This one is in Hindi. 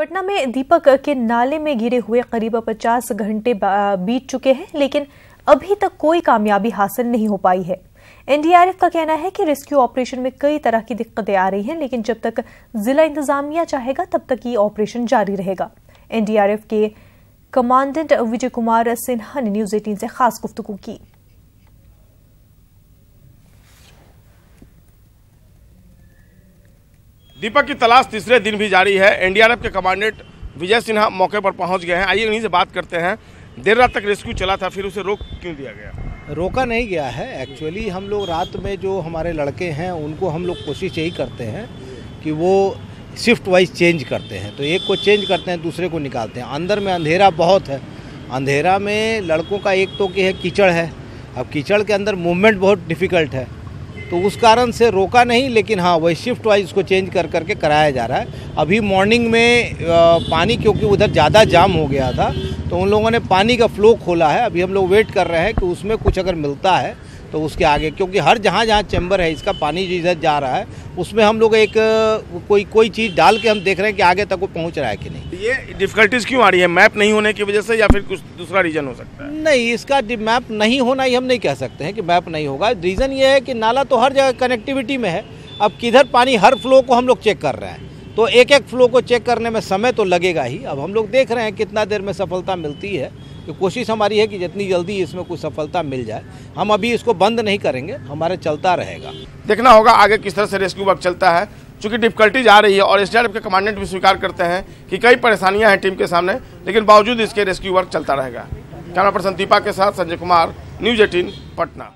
पटना में दीपक के नाले में गिरे हुए करीब 50 घंटे बीत चुके हैं, लेकिन अभी तक कोई कामयाबी हासिल नहीं हो पाई है। एनडीआरएफ का कहना है कि रेस्क्यू ऑपरेशन में कई तरह की दिक्कतें आ रही हैं, लेकिन जब तक जिला इंतजामिया चाहेगा तब तक ये ऑपरेशन जारी रहेगा। एनडीआरएफ के कमांडेंट विजय कुमार सिन्हा ने न्यूज 18 से खास गुफ्तगू की। दीपक की तलाश तीसरे दिन भी जारी है। एनडीआरएफ के कमांडेंट विजय सिन्हा मौके पर पहुंच गए हैं। आइए उन्हीं से बात करते हैं। देर रात तक रेस्क्यू चला था, फिर उसे रोक क्यों दिया गया? रोका नहीं गया है। एक्चुअली हम लोग रात में जो हमारे लड़के हैं उनको हम लोग कोशिश यही करते हैं कि वो शिफ्ट वाइज चेंज करते हैं, तो एक को चेंज करते हैं, दूसरे को निकालते हैं। अंदर में अंधेरा बहुत है। अंधेरा में लड़कों का एक तो कि है कीचड़ है, अब कीचड़ के अंदर मूवमेंट बहुत डिफ़िकल्ट है, तो उस कारण से रोका नहीं, लेकिन हाँ वही शिफ्ट वाइज उसको चेंज कर करके कराया जा रहा है। अभी मॉर्निंग में पानी क्योंकि उधर ज़्यादा जाम हो गया था तो उन लोगों ने पानी का फ्लो खोला है। अभी हम लोग वेट कर रहे हैं कि उसमें कुछ अगर मिलता है तो उसके आगे, क्योंकि हर जहाँ चैम्बर है इसका पानी जो इधर जा रहा है उसमें हम लोग एक कोई चीज़ डाल के हम देख रहे हैं कि आगे तक वो पहुँच रहा है कि नहीं। ये डिफ़िकल्टीज क्यों आ रही है? मैप नहीं होने की वजह से या फिर कुछ दूसरा रीज़न हो सकता है? नहीं, इसका मैप नहीं होना ही हम नहीं कह सकते हैं कि मैप नहीं होगा। रीज़न ये है कि नाला तो हर जगह कनेक्टिविटी में है। अब किधर पानी, हर फ्लो को हम लोग चेक कर रहे हैं, तो एक एक फ्लो को चेक करने में समय तो लगेगा ही। अब हम लोग देख रहे हैं कितना देर में सफलता मिलती है, तो कोशिश हमारी है कि जितनी जल्दी इसमें कुछ सफलता मिल जाए। हम अभी इसको बंद नहीं करेंगे, हमारे चलता रहेगा। देखना होगा आगे किस तरह से रेस्क्यू वर्क चलता है। चूँकि डिफ़िकल्टीज आ रही है और एसडीआरएफ के कमांडेंट भी स्वीकार करते हैं कि कई परेशानियां हैं टीम के सामने, लेकिन बावजूद इसके रेस्क्यू वर्क चलता रहेगा। कैमरा पर्सन दीपक के साथ संजय कुमार, न्यूज 18 पटना।